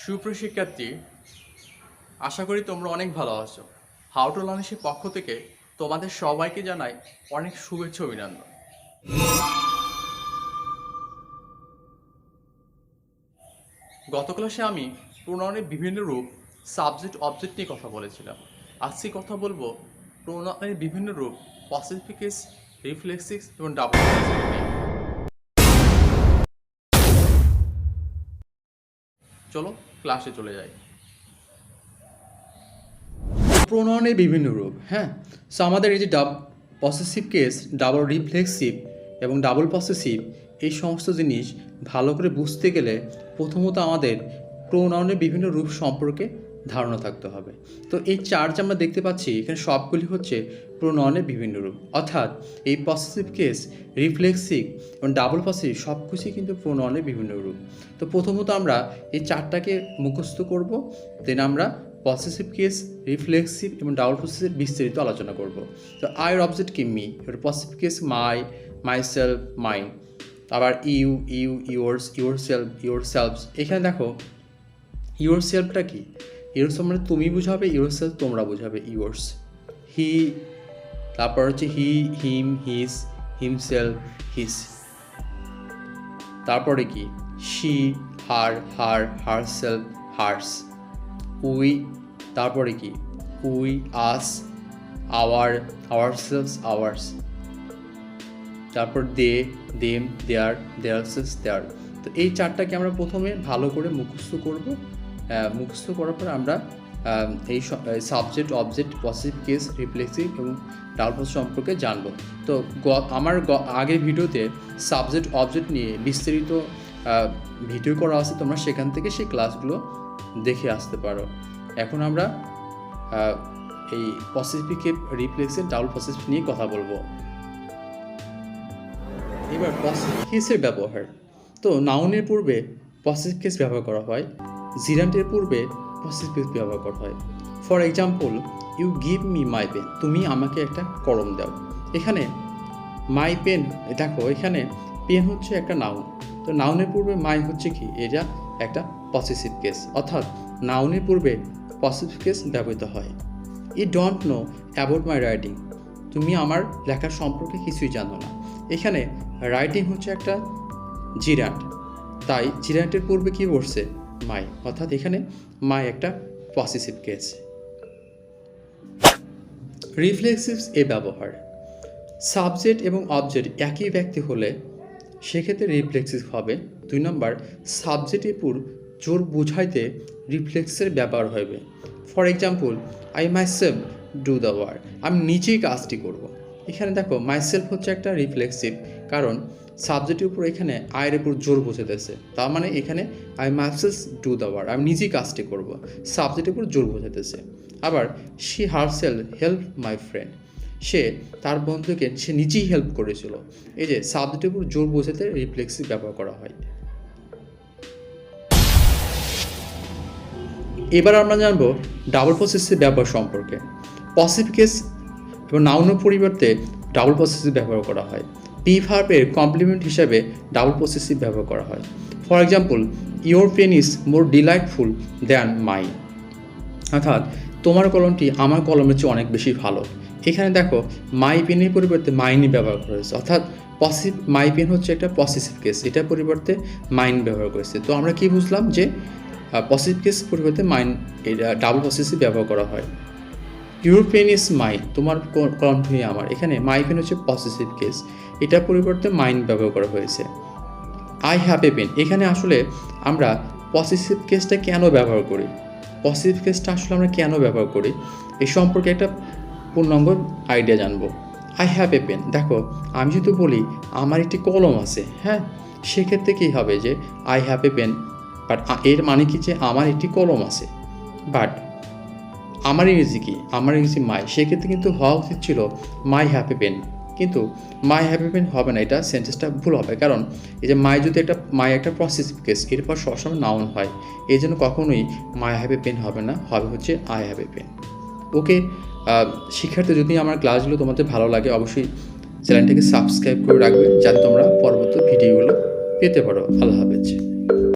সুপ্রিয় শিক্ষার্থী, আশা করি তোমরা অনেক ভালো আছো। হাউ টু লার্নিংসের পক্ষ থেকে তোমাদের সবাইকে জানাই অনেক শুভেচ্ছা অভিনন্দন। গত ক্লাসে আমি প্রোনাউনের বিভিন্ন রূপ, সাবজেক্ট, অবজেক্ট নিয়ে কথা বলেছিলাম। আজকে কথা বলবো প্রোনাউনের বিভিন্ন রূপ, পসেসিভ কেস, রিফ্লেক্সিভ এবং ডাবল নিয়ে। চলো ক্লাসে চলে যাই। প্রোনাউনের বিভিন্ন রূপ, সো আমাদের এই যে পসেসিভ কেস, ডাবল রিফ্লেক্সিভ এবং ডাবল পসেসিভ, এই সমস্ত জিনিস ভালো করে বুঝতে গেলে প্রথমত আমাদের প্রোনাউনের বিভিন্ন রূপ সম্পর্কে ধারণা থাকতে হবে। তো এই চার্ট আমরা দেখতে পাচ্ছি এখানে সবগুলি হচ্ছে প্রোনাউনের বিভিন্ন রূপ, অর্থাৎ এই পসেসিভ কেস, রিফ্লেক্সিভ এবং ডাবল পসেসিভ সব কিছুই কিন্তু প্রোনাউনের বিভিন্ন রূপ। তো প্রথমত আমরা এই চারটাকে মুখস্থ করব, দেন আমরা পসেসিভ কেস, রিফ্লেক্সিভ এবং ডাবল পসেসিভ বিস্তারিত আলোচনা করব। তো আয়ের অবজেক্ট কি মি, পসেসিভ কেস মাই, মাইসেলফ, মাইন। আবার ইউ, ইউর্স, ইউরসেলভস। এখানে দেখো ইউর সেলফটা কি, ইউর সেলফ মানে তুমি বুঝাবে, ইউর সেলফ তোমরা বুঝাবে, ইউর্স। হি, তারপর হচ্ছে হি, হিম, হিস, হিমসেলফ, হিস। তারপরে কি she, her, herself, hers. We, তারপরে কি উই, আস, আওয়ারসেলভস, আওয়ার্স। তারপর দে, দেম, দেয়ারসেলভস, দেয়ার। তো এই চারটাকে আমরা প্রথমে ভালো করে মুখস্থ করব। মুখস্থ করার পর আমরা এই subject, object, possessive case, reflexive এবং ডাবল পসেসিভ সম্পর্কে জানব। তো আমার আগের ভিডিওতে সাবজেক্ট, অবজেক্ট নিয়ে বিস্তারিত ভিডিও করা আছে, তোমরা সেখান থেকে সেই ক্লাসগুলো দেখে আসতে পারো। এখন আমরা এই পসেসিভ, রিফ্লেক্সিভ, ডাবল পসেসিভ নিয়ে কথা বলবো। এবার পসেসিভ কেসের ব্যবহার। তো নাউনের পূর্বে পসেসিভ কেস ব্যবহার করা হয়, জিরান্টের পূর্বে পসেসিভ কেস ব্যবহার করা হয়। For example, you give me my pen, তুমি আমাকে একটা কলম দাও। এখানে মাই পেন, দেখো এখানে পেন হচ্ছে একটা নাউন, তো নাউনের পূর্বে মাই হচ্ছে কি, এটা একটা পসেসিভ কেস, অর্থাৎ নাউনের পূর্বে পসেসিভ কেস ব্যবহৃত হয়। You don't know about my writing, তুমি আমার লেখার সম্পর্কে কিছুই জানো না। এখানে রাইটিং হচ্ছে একটা জিরান্ট, তাই জিরান্টের পূর্বে কি বসছে, মাই, অর্থাৎ এখানে মাই একটা পসেসিভ কেস। রিফ্লেক্সিভস এ ব্যবহার। সাবজেক্ট এবং অবজেক্ট একই ব্যক্তি হলে সেক্ষেত্রে রিফ্লেক্সিভ হবে। 2 নম্বর, সাবজেক্টের উপর জোর বোঝাইতে রিফ্লেক্সের ব্যবহার হবে। For example, I myself do the work, আমি নিজেই কাজটি করব। এখানে দেখো মাইসেলফ হচ্ছে একটা রিফ্লেক্সিভ, কারণ সাবজেক্টের উপর এখানে আয়ের উপর জোর বোঝাতেছে, তার মানে এখানে I myself do the work, আমি নিজেই কাজটি করব, সাবজেক্টের উপর জোর বোঝাতেছে। আবার she herself help my friend, সে তার বন্ধুকে সে নিজেই হেল্প করেছিল। এই যে সাবজেক্টের উপর জোর বোঝাতে রিফ্লেক্সিভ ব্যবহার করা হয়। এবার আমরা জানবো ডাবল পসেসিভ ব্যবহার সম্পর্কে। পসেসিভ কেস এবং নাউনের পরিবর্তে ডাবল পসেসিভ ব্যবহার করা হয়। বি ভার্বের কমপ্লিমেন্ট হিসাবে ডাবল পসেসিভ ব্যবহার করা হয়। For example, your pen is more delightful than mine, অর্থাৎ তোমার কলমটি আমার কলমের চেয়ে অনেক বেশি ভালো। এখানে দেখো মাই পেনের পরিবর্তে মাইনই ব্যবহার করেছে, অর্থাৎ মাই পেন হচ্ছে একটা পসেসিভ কেস, এটার পরিবর্তে মাইন ব্যবহার করেছে। তো আমরা কি বুঝলাম যে পসেসিভ কেস পরিবর্তে মাইন, এটা ডাবল পসেসিভ ব্যবহার করা হয়। ইউর পেন ইজ মাইন, তোমার কলমটি আমার, এখানে মাই পেন হচ্ছে পসেসিভ কেস, এটার পরিবর্তে মাইন ব্যবহার করা হয়েছে। আই হ্যাভ এ পেন, এখানে আসলে আমরা পসেসিভ কেসটা কেন ব্যবহার করি, পসেসিভ কেসটা আসলে আমরা কেন ব্যবহার করি এই সম্পর্কে একটা পূর্ণাঙ্গ আইডিয়া জানবো। আই হ্যাভ এ পেন, দেখো আমি যদি বলি আমার একটি কলম আছে, সেক্ষেত্রে কী হবে যে I have a pen, but এর মানে কি যে আমার একটি কলম আছে, বাট আমার ইংরেজি কি, আমার ইংরেজি মাই, সেক্ষেত্রে কিন্তু হওয়া উচিত ছিল মাই হ্যাভ এ পেন, কিন্তু মাই হ্যাভ এ পেন হবে না, এটা সেন্টেন্সটা ভুল হবে, কারণ এই যে মাই যদি মাই একটা পসেসিভ কেস, এরপর সবসময় নাউন হয়, এই জন্য কখনোই মাই হ্যাভ এ পেন হবে না, হবে হচ্ছে আই হ্যাভ এ পেন। ওকে শিক্ষার্থী, যদি আমার ক্লাসগুলো তোমাদের ভালো লাগে অবশ্যই চ্যানেলটাকে সাবস্ক্রাইব করে রাখবে, যাতে তোমরা পরবর্তী ভিডিওগুলো পেতে পারো। আল্লাহ হাফেজ।